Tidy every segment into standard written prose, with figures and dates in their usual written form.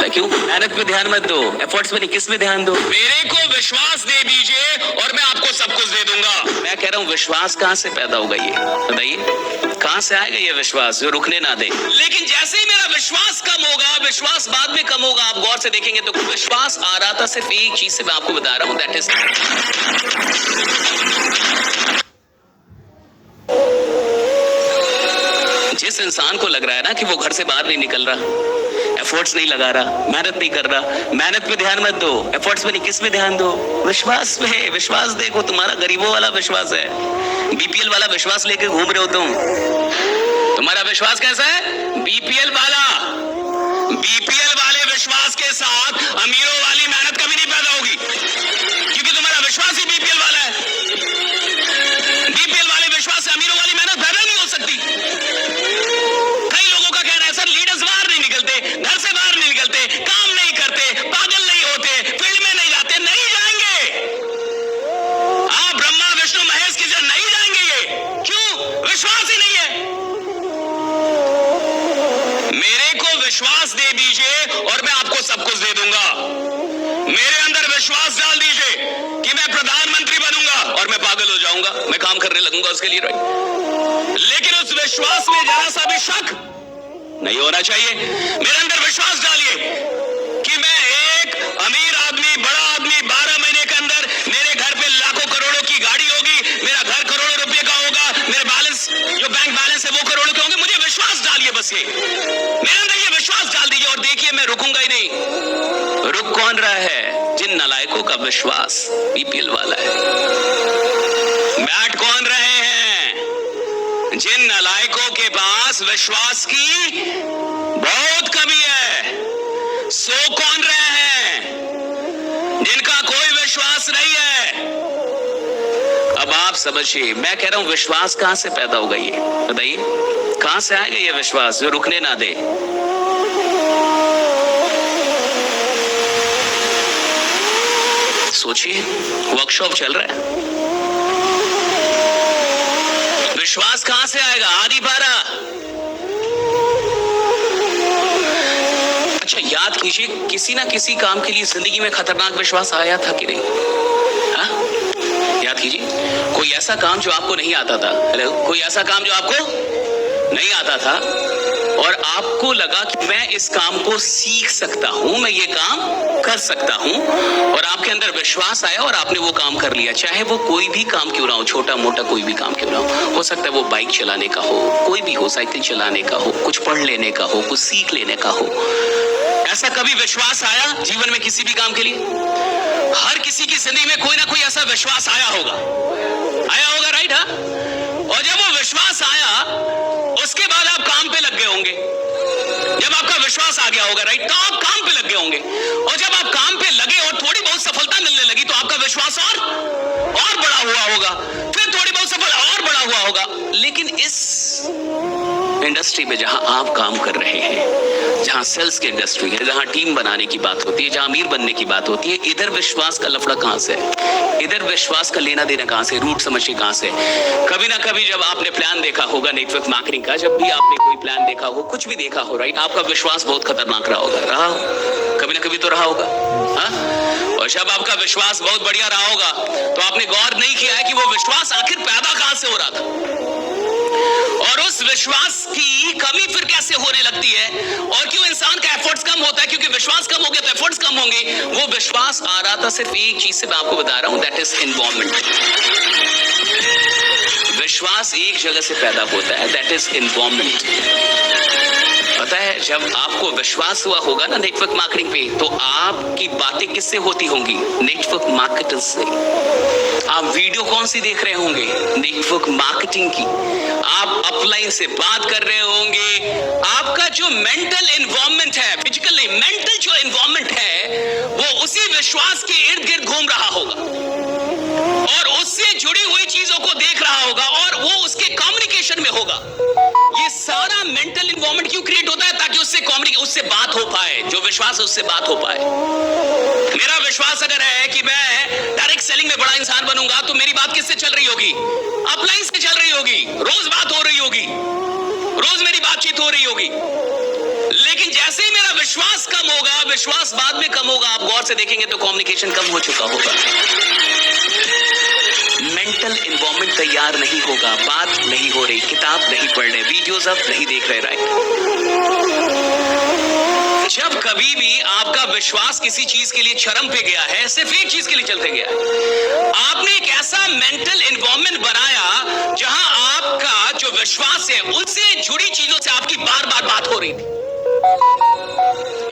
है। क्यों? मेहनत पे ध्यान मत दो, एफर्ट्स पे नहीं, किस में ध्यान दो? मेरे को विश्वास दे दीजिए और मैं आपको सब कुछ दे दूंगा। मैं कह रहा हूँ विश्वास कहाँ से पैदा होगा? ये बताइए, कहाँ से आएगा ये विश्वास जो रुकने ना दे? लेकिन जैसे ही मेरा विश्वास कम होगा, विश्वास बाद में कम होगा, आप गौर से देखेंगे तो विश्वास आ रहा था सिर्फ एक चीज से, मैं आपको बता रहा हूँ, दैट इज जिस इंसान को लग रहा है ना कि वो घर से बाहर नहीं निकल रहा, एफर्ट्स नहीं लगा रहा, मेहनत नहीं कर रहा, मेहनत पे ध्यान मत दो, एफर्ट्स पे नहीं, किस में ध्यान दो? विश्वास पे। विश्वास देखो, तुम्हारा गरीबों वाला विश्वास है, बीपीएल वाला विश्वास लेके घूम रहे हो तुम। तुम्हारा विश्वास कैसा है? बीपीएल वाला। बीपीएल वाले विश्वास के साथ अमीरों वाली मेहनत कभी नहीं पैदा होगी, क्योंकि तुम्हारा विश्वास ही बीपीएल वाला है। बीपीएल वाले विश्वास से अमीरों वाली मेहनत पैदा नहीं हो सकती। कई लोगों का कहना है सर लीडर्स बाहर नहीं निकलते, घर से बाहर नहीं निकलते, काम नहीं करते, पागल नहीं होते, फील्ड में नहीं जाते। नहीं जाएंगे आप, ब्रह्मा विष्णु महेश की जगह नहीं जाएंगे ये। क्यों? विश्वास ही नहीं है। मेरे को विश्वास दे दीजिए और मैं आपको सब कुछ दे दूंगा। मेरे अंदर विश्वास डाल दीजिए कि मैं प्रधानमंत्री बनूंगा और मैं पागल हो जाऊंगा, मैं काम करने लगूंगा उसके लिए, राइट? लेकिन उस विश्वास में जरा सा भी शक नहीं होना चाहिए। मेरे अंदर विश्वास डालिए कि मैं एक अमीर आदमी, बड़ा आदमी, 12 महीने के अंदर मेरे घर पे लाखों करोड़ों की गाड़ी होगी, मेरा घर करोड़ों रुपए का होगा, मेरे बैलेंस जो बैंक बैलेंस है वो करोड़ों के होंगे। मुझे विश्वास डालिए, बस ये मेरे अंदर ये विश्वास डाल दीजिए और देखिए मैं रुकूंगा ही नहीं। रुक कौन रहा है? जिन नालायकों का विश्वास बीपीएल वाला है। बैठ कौन रहे हैं? जिन नालायकों के पास विश्वास की बहुत कमी है। सो कौन रहे हैं? जिनका कोई विश्वास नहीं है। अब आप समझिए, मैं कह रहा हूं विश्वास कहां से पैदा होगा? ये बताइए, कहां से आएगा ये विश्वास जो रुकने ना दे? सोचिए, वर्कशॉप चल रहा है, विश्वास कहां से आएगा? आधी पारा। अच्छा याद कीजिए, किसी ना किसी काम के लिए जिंदगी में खतरनाक विश्वास आया था कि नहीं? हाँ? याद कीजिए, कोई ऐसा काम जो आपको नहीं आता था। हेलो, कोई ऐसा काम जो आपको नहीं आता था और आपको लगा कि मैं इस काम को सीख सकता हूं, मैं ये काम कर सकता हूं, और आपके अंदर विश्वास आया और आपने वो काम कर लिया। चाहे वो कोई भी काम क्यों ना हो, छोटा मोटा कोई भी काम क्यों ना हो सकता है वो बाइक चलाने का हो, कोई भी हो, साइकिल चलाने का हो, कुछ पढ़ लेने का हो, कुछ सीख लेने का हो। ऐसा कभी विश्वास आया जीवन में किसी भी काम के लिए? हर किसी की जिंदगी में कोई ना कोई ऐसा विश्वास आया होगा, राइट? हाँ? और जब वो विश्वास आया उसके बाद आप काम पे लग गए होंगे। जब आपका विश्वास आ गया होगा, राइट, तो आप काम पे लग गए होंगे। और जब आप काम पे लगे और थोड़ी बहुत सफलता मिलने लगी तो आपका विश्वास और बड़ा हुआ होगा, फिर थोड़ी बहुत सफलता और बड़ा हुआ होगा। लेकिन इस इंडस्ट्री में जहां आप काम कर रहे हैं, जहां सेल्स की इंडस्ट्री है, जहां टीम बनाने की बात होती है, जहां अमीर बनने की बात होती है, इधर विश्वास का लफड़ा कहां से है? इधर विश्वास का लेना देना कहां से, रूट समझिए कहां से? कभी ना कभी जब आपने प्लान देखा होगा नेटवर्क मार्केटिंग का, जब भी आपने कोई प्लान देखा हो, कुछ भी देखा हो, राइट, आपका विश्वास बहुत खतरनाक रहा होगा, रहा कभी ना कभी तो रहा होगा। हाँ? और जब आपका विश्वास बहुत बढ़िया रहा होगा तो आपने गौर नहीं किया है कि वो विश्वास आखिर पैदा कहां से हो रहा था, और उस विश्वास की कमी फिर कैसे होने लगती है, और क्यों इंसान का एफर्ट्स कम होता है? क्योंकि विश्वास कम हो गया तो एफर्ट्स कम होंगे। वो विश्वास आ रहा था सिर्फ एक चीज से, मैं आपको बता रहा हूं, दैट इज इन्वॉल्वमेंट। विश्वास एक जगह से पैदा होता है, दैट इज इन्वॉल्वमेंट। पता है, जब आपको विश्वास हुआ होगा ना नेटवर्क मार्केटिंग पे, तो आपकी बातें किससे होती होंगी? नेटवर्क मार्केटर्स से। आप वीडियो कौन सी देख रहे होंगे? नेटवर्क मार्केटिंग की। आप अपलाइन से बात कर रहे होंगे। आपका जो मेंटल एनवायरनमेंट है, फिजिकल नहीं, मेंटल जो एनवायरनमेंट है, वो उसी विश्वास के इर्द गिर्द घूम रहा होगा और उससे जुड़ी हुई चीजों को देख रहा होगा और वो उसके कम्युनिकेशन में होगा। ये सारा मेंटल एनवायरनमेंट क्यों क्रिएट होता है? ताकि उससे बात हो पाए, जो विश्वास है उससे बात हो पाए। मेरा विश्वास अगर है कि मैं डायरेक्ट सेलिंग में बड़ा इंसान बनूंगा, तो मेरी बात किससे चल रही होगी? अपलाइन से चल रही होगी, रोज बात हो रही होगी, रोज मेरी बातचीत हो रही होगी। लेकिन जैसे ही मेरा विश्वास कम होगा, विश्वास बाद में कम होगा, आप गौर से देखेंगे तो कम्युनिकेशन कम हो चुका होगा। मेंटल इन्वॉल्वमेंट तैयार नहीं होगा, बात नहीं हो रही, किताब नहीं पढ़ रहे, वीडियोस अब नहीं देख रहे, राइट? जब कभी भी आपका विश्वास किसी चीज के लिए चरम पे गया है, सिर्फ एक चीज के लिए चलते गया है, आपने एक ऐसा मेंटल इन्वॉल्वमेंट बनाया जहां आपका जो विश्वास है उससे जुड़ी चीजों से आपकी बार बार बात हो रही थी।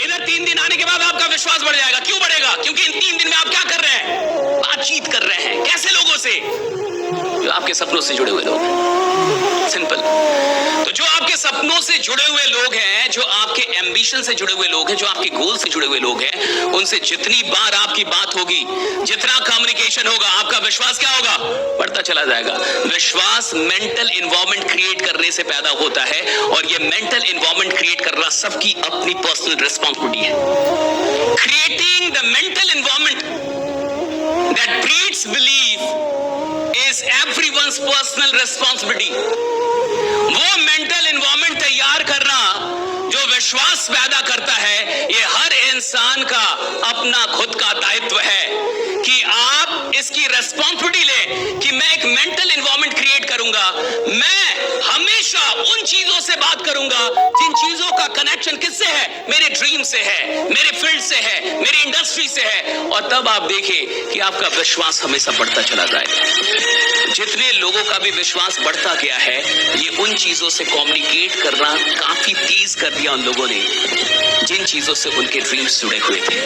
इधर 3 दिन आने के बाद आपका विश्वास बढ़ जाएगा। क्यों बढ़ेगा? क्योंकि इन 3 दिन में आप क्या कर रहे हैं? बातचीत कर रहे हैं। कैसे लोगों से? जो आपके सपनों से जुड़े हुए लोग हैं। सिंपल। तो जो आपके सपनों से जुड़े हुए लोग हैं, जो आपके एम्बिशन से जुड़े हुए लोग हैं, जो आपके गोल से जुड़े हुए लोग हैं, उनसे जितनी बार आपकी बात होगी, जितना कम्युनिकेशन होगा, आपका विश्वास क्या होगा? बढ़ता चला जाएगा। विश्वास मेंटल इन्वॉल्वमेंट क्रिएट करने से पैदा होता है, और ये मेंटल इन्वॉल्वमेंट क्रिएट करना सबकी अपनी पर्सनल रिस्पॉन्सिबिलिटी है। Creating the mental involvement that breeds belief is everyone's personal responsibility. वो मेंटल इन्वॉल्वमेंट तैयार करना जो विश्वास पैदा करता है, ये हर इंसान का अपना खुद का दायित्व है कि आप इसकी रिस्पॉन्सिबिलिटी लें कि मैं एक मेंटल इन्वॉल्वमेंट क्रिएट करूंगा। मैं हमेशा उन चीजों से बात करूंगा जिन चीजों का कनेक्शन किससे है? मेरे ड्रीम से है, मेरे फील्ड से है, मेरी इंडस्ट्री से है, और तब आप देखें कि आपका विश्वास हमेशा बढ़ता चला जाएगा। जितने लोगों का भी विश्वास बढ़ता गया है, ये उन चीजों से कम्युनिकेट करना काफी तेज कर दिया उन लोगों ने जिन चीजों से उनके ड्रीम्स जुड़े हुए थे।